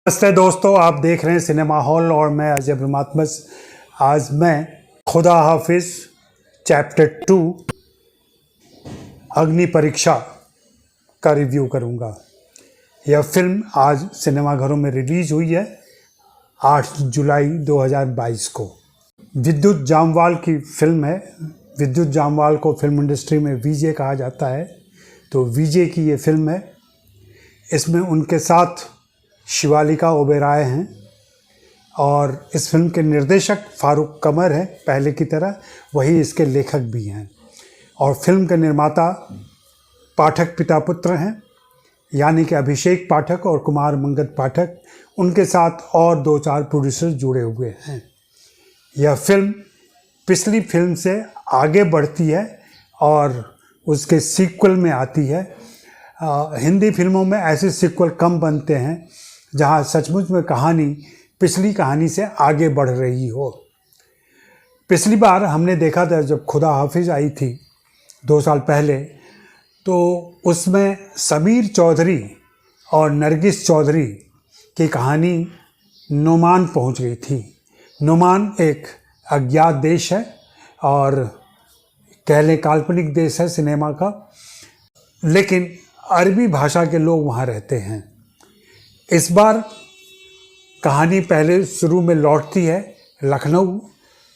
नमस्ते दोस्तों, आप देख रहे हैं सिनेमा हॉल और मैं अजय ब्रह्मात्मस। आज मैं खुदा हाफिज चैप्टर 2 अग्नि परीक्षा का रिव्यू करूंगा। यह फिल्म आज सिनेमाघरों में रिलीज हुई है 8 जुलाई 2022 को। विद्युत जामवाल की फिल्म है। विद्युत जामवाल को फिल्म इंडस्ट्री में वीजे कहा जाता है, तो वीजे की ये फिल्म है। इसमें उनके साथ शिवालिका ओबेरॉय हैं और इस फिल्म के निर्देशक फारूक कमर हैं, पहले की तरह वही इसके लेखक भी हैं। और फिल्म के निर्माता पाठक पिता पुत्र हैं, यानी कि अभिषेक पाठक और कुमार मंगत पाठक। उनके साथ और 2-4 प्रोड्यूसर जुड़े हुए हैं। यह फिल्म पिछली फिल्म से आगे बढ़ती है और उसके सीक्वल में आती है। हिंदी फिल्मों में ऐसे सीक्वल कम बनते हैं जहां सचमुच में कहानी पिछली कहानी से आगे बढ़ रही हो। पिछली बार हमने देखा था जब खुदा हाफिज आई थी 2 साल पहले, तो उसमें समीर चौधरी और नरगिस चौधरी की कहानी नोमान पहुंच गई थी। नोमान एक अज्ञात देश है और कह लें काल्पनिक देश है सिनेमा का, लेकिन अरबी भाषा के लोग वहाँ रहते हैं। इस बार कहानी पहले शुरू में लौटती है लखनऊ।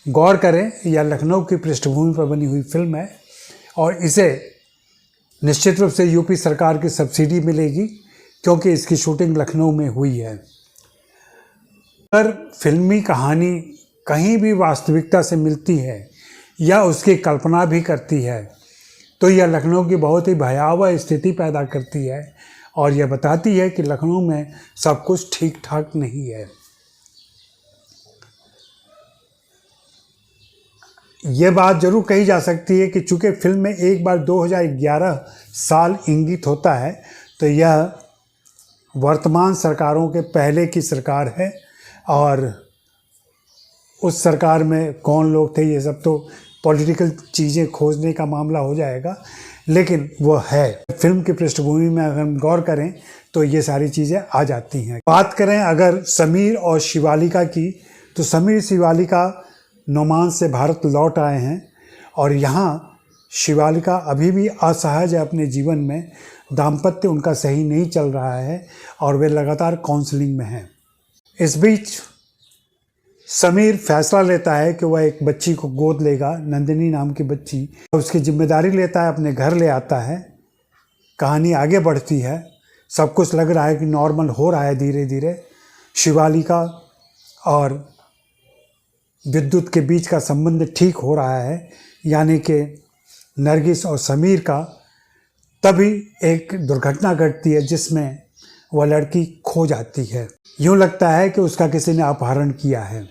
गौर करें, यह लखनऊ की पृष्ठभूमि पर बनी हुई फिल्म है और इसे निश्चित रूप से यूपी सरकार की सब्सिडी मिलेगी क्योंकि इसकी शूटिंग लखनऊ में हुई है। अगर फिल्मी कहानी कहीं भी वास्तविकता से मिलती है या उसकी कल्पना भी करती है तो यह लखनऊ की बहुत ही भयावह स्थिति पैदा करती है और यह बताती है कि लखनऊ में सब कुछ ठीक ठाक नहीं है। यह बात जरूर कही जा सकती है कि चूंकि फिल्म में एक बार 2011 साल इंगित होता है, तो यह वर्तमान सरकारों के पहले की सरकार है और उस सरकार में कौन लोग थे ये सब तो पॉलिटिकल चीज़ें खोजने का मामला हो जाएगा, लेकिन वो है। फिल्म की पृष्ठभूमि में अगर हम गौर करें तो ये सारी चीज़ें आ जाती हैं। बात करें अगर समीर और शिवालिका की, तो समीर शिवालिका नोमान से भारत लौट आए हैं और यहाँ शिवालिका अभी भी असहज है अपने जीवन में। दाम्पत्य उनका सही नहीं चल रहा है और वे लगातार काउंसलिंग में हैं। इस बीच समीर फैसला लेता है कि वह एक बच्ची को गोद लेगा, नंदिनी नाम की बच्ची। उसकी जिम्मेदारी लेता है, अपने घर ले आता है। कहानी आगे बढ़ती है, सब कुछ लग रहा है कि नॉर्मल हो रहा है धीरे धीरे। शिवालिका और विद्युत के बीच का संबंध ठीक हो रहा है, यानी कि नरगिस और समीर का। तभी एक दुर्घटना घटती है जिसमें वह लड़की खो जाती है। यूँ लगता है कि उसका किसी ने अपहरण किया है।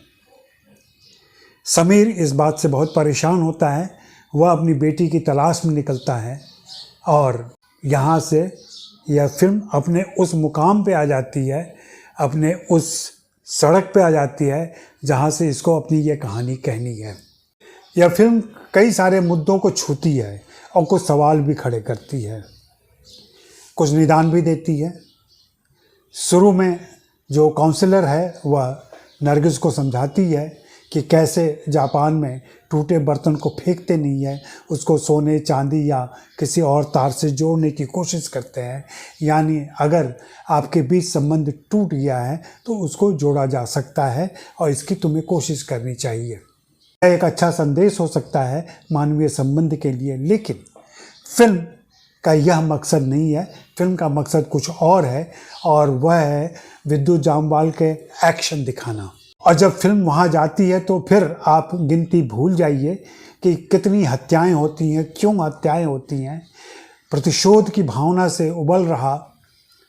समीर इस बात से बहुत परेशान होता है। वह अपनी बेटी की तलाश में निकलता है और यहाँ से यह फिल्म अपने उस मुकाम पे आ जाती है, अपने उस सड़क पे आ जाती है जहाँ से इसको अपनी ये कहानी कहनी है। यह फिल्म कई सारे मुद्दों को छूती है और कुछ सवाल भी खड़े करती है, कुछ निदान भी देती है। शुरू में जो काउंसलर है वह नरगिस को समझाती है कि कैसे जापान में टूटे बर्तन को फेंकते नहीं है, उसको सोने चांदी या किसी और तार से जोड़ने की कोशिश करते हैं। यानी अगर आपके बीच संबंध टूट गया है तो उसको जोड़ा जा सकता है और इसकी तुम्हें कोशिश करनी चाहिए। यह एक अच्छा संदेश हो सकता है मानवीय संबंध के लिए, लेकिन फिल्म का यह मकसद नहीं है। फिल्म का मकसद कुछ और है और वह है विद्युत जामवाल के एक्शन दिखाना। और जब फिल्म वहाँ जाती है तो फिर आप गिनती भूल जाइए कि कितनी हत्याएं होती हैं, क्यों हत्याएं होती हैं। प्रतिशोध की भावना से उबल रहा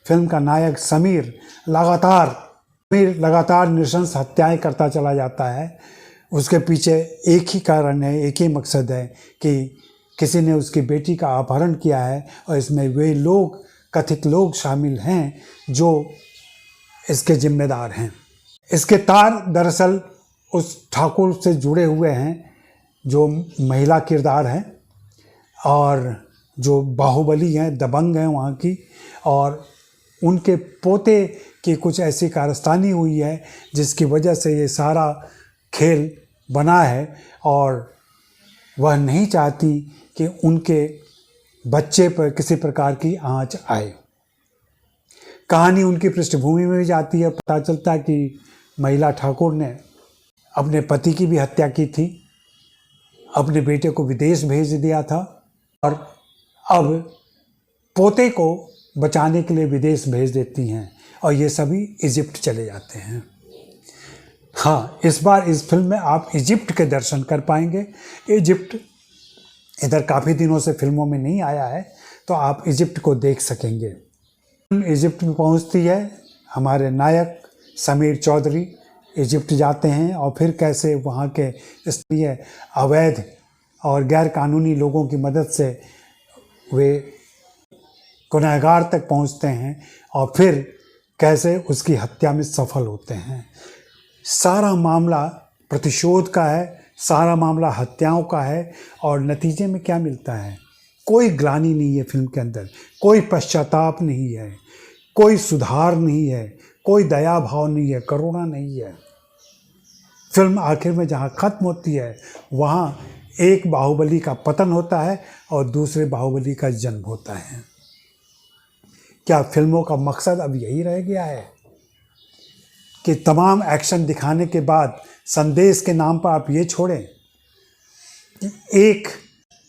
फिल्म का नायक समीर लगातार नृशंस हत्याएं करता चला जाता है। उसके पीछे एक ही कारण है, एक ही मकसद है कि किसी ने उसकी बेटी का अपहरण किया है और इसमें वे लोग, कथित लोग शामिल हैं जो इसके जिम्मेदार हैं। इसके तार दरअसल उस ठाकुर से जुड़े हुए हैं जो महिला किरदार हैं और जो बाहुबली हैं, दबंग हैं वहाँ की, और उनके पोते की कुछ ऐसी कारस्तानी हुई है जिसकी वजह से ये सारा खेल बना है, और वह नहीं चाहती कि उनके बच्चे पर किसी प्रकार की आंच आए। कहानी उनकी पृष्ठभूमि में भी जाती है। पता चलता है कि महिला ठाकुर ने अपने पति की भी हत्या की थी, अपने बेटे को विदेश भेज दिया था, और अब पोते को बचाने के लिए विदेश भेज देती हैं, और ये सभी इजिप्ट चले जाते हैं। हाँ, इस बार इस फिल्म में आप इजिप्ट के दर्शन कर पाएंगे। इजिप्ट इधर काफ़ी दिनों से फिल्मों में नहीं आया है, तो आप इजिप्ट को देख सकेंगे। इजिप्ट में पहुंचती है, हमारे नायक समीर चौधरी इजिप्ट जाते हैं, और फिर कैसे वहाँ के स्थानीय अवैध और गैर कानूनी लोगों की मदद से वे गुनहगार तक पहुँचते हैं, और फिर कैसे उसकी हत्या में सफल होते हैं। सारा मामला प्रतिशोध का है, सारा मामला हत्याओं का है, और नतीजे में क्या मिलता है? कोई ग्लानि नहीं है फिल्म के अंदर, कोई पश्चाताप नहीं है, कोई सुधार नहीं है, कोई दया भाव नहीं है, करुणा नहीं है। फिल्म आखिर में जहाँ ख़त्म होती है वहाँ एक बाहुबली का पतन होता है और दूसरे बाहुबली का जन्म होता है। क्या फिल्मों का मकसद अब यही रह गया है कि तमाम एक्शन दिखाने के बाद संदेश के नाम पर आप ये छोड़ें कि एक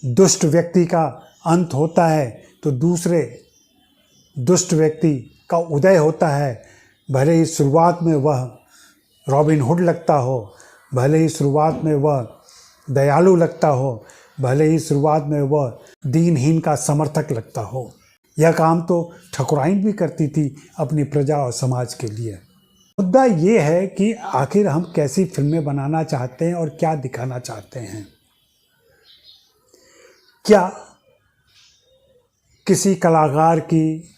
दुष्ट व्यक्ति का अंत होता है तो दूसरे दुष्ट व्यक्ति का उदय होता है। भले ही शुरुआत में वह रॉबिन हुड लगता हो, भले ही शुरुआत में वह दयालु लगता हो, भले ही शुरुआत में वह दीनहीन का समर्थक लगता हो, यह काम तो ठकुराइन भी करती थी अपनी प्रजा और समाज के लिए। मुद्दा ये है कि आखिर हम कैसी फिल्में बनाना चाहते हैं और क्या दिखाना चाहते हैं। क्या किसी कलाकार की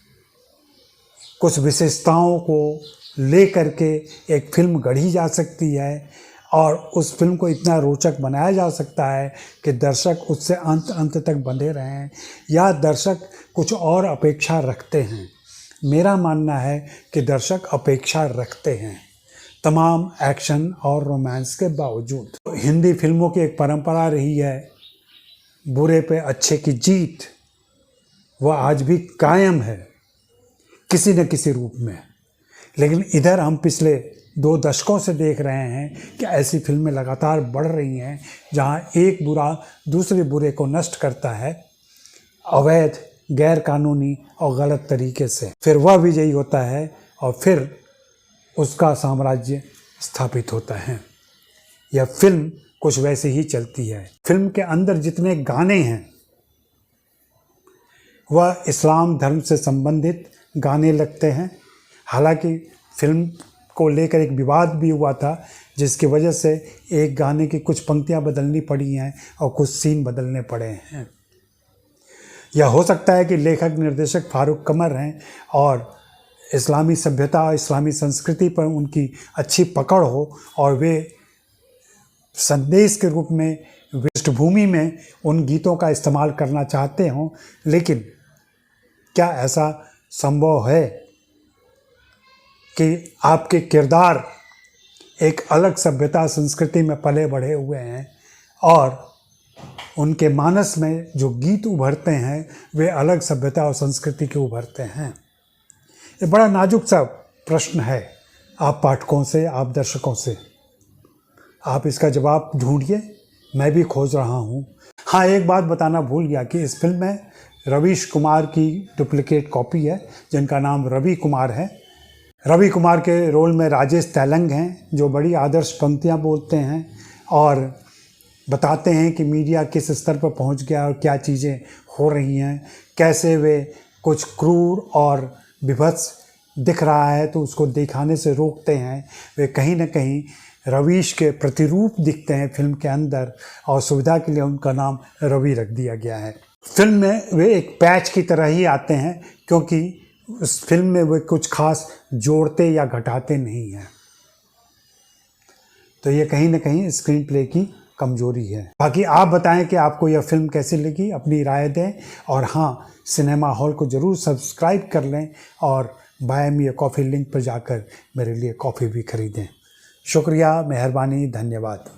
कुछ विशेषताओं को लेकर के एक फिल्म गढ़ी जा सकती है और उस फिल्म को इतना रोचक बनाया जा सकता है कि दर्शक उससे अंत तक बंधे रहें, या दर्शक कुछ और अपेक्षा रखते हैं? मेरा मानना है कि दर्शक अपेक्षा रखते हैं तमाम एक्शन और रोमांस के बावजूद। हिंदी फिल्मों की एक परंपरा रही है बुरे पे अच्छे की जीत, वह आज भी कायम है किसी न किसी रूप में। लेकिन इधर हम पिछले 2 दशकों से देख रहे हैं कि ऐसी फिल्में लगातार बढ़ रही हैं जहां एक बुरा दूसरे बुरे को नष्ट करता है अवैध, गैर कानूनी और गलत तरीके से, फिर वह विजयी होता है और फिर उसका साम्राज्य स्थापित होता है। यह फिल्म कुछ वैसे ही चलती है। फिल्म के अंदर जितने गाने हैं वह इस्लाम धर्म से संबंधित गाने लगते हैं। हालांकि फिल्म को लेकर एक विवाद भी हुआ था जिसकी वजह से एक गाने की कुछ पंक्तियां बदलनी पड़ी हैं और कुछ सीन बदलने पड़े हैं। यह हो सकता है कि लेखक निर्देशक फारूक कमर हैं और इस्लामी सभ्यता और इस्लामी संस्कृति पर उनकी अच्छी पकड़ हो और वे संदेश के रूप में पृष्ठभूमि में उन गीतों का इस्तेमाल करना चाहते हों। लेकिन क्या ऐसा संभव है कि आपके किरदार एक अलग सभ्यता संस्कृति में पले बढ़े हुए हैं और उनके मानस में जो गीत उभरते हैं वे अलग सभ्यता और संस्कृति के उभरते हैं? ये बड़ा नाजुक सा प्रश्न है आप पाठकों से, आप दर्शकों से। आप इसका जवाब ढूंढिए, मैं भी खोज रहा हूँ। हाँ, एक बात बताना भूल गया कि इस फिल्म में रवीश कुमार की डुप्लीकेट कॉपी है जिनका नाम रवि कुमार है। रवि कुमार के रोल में राजेश तेलंग हैं जो बड़ी आदर्श पंक्तियाँ बोलते हैं और बताते हैं कि मीडिया किस स्तर पर पहुंच गया और क्या चीज़ें हो रही हैं, कैसे वे कुछ क्रूर और विभत्स दिख रहा है तो उसको दिखाने से रोकते हैं। वे कहीं ना कहीं रवीश के प्रतिरूप दिखते हैं फिल्म के अंदर और सुविधा के लिए उनका नाम रवि रख दिया गया है। फिल्म में वे एक पैच की तरह ही आते हैं क्योंकि उस फिल्म में वे कुछ खास जोड़ते या घटाते नहीं हैं। तो ये कहीं ना कहीं स्क्रीन प्ले की कमजोरी है। बाकी आप बताएं कि आपको यह फिल्म कैसी लगी, अपनी राय दें और हाँ, सिनेमा हॉल को ज़रूर सब्सक्राइब कर लें और बाय मी कॉफ़ी लिंक पर जाकर मेरे लिए कॉफ़ी भी खरीदें। शुक्रिया, मेहरबानी, धन्यवाद।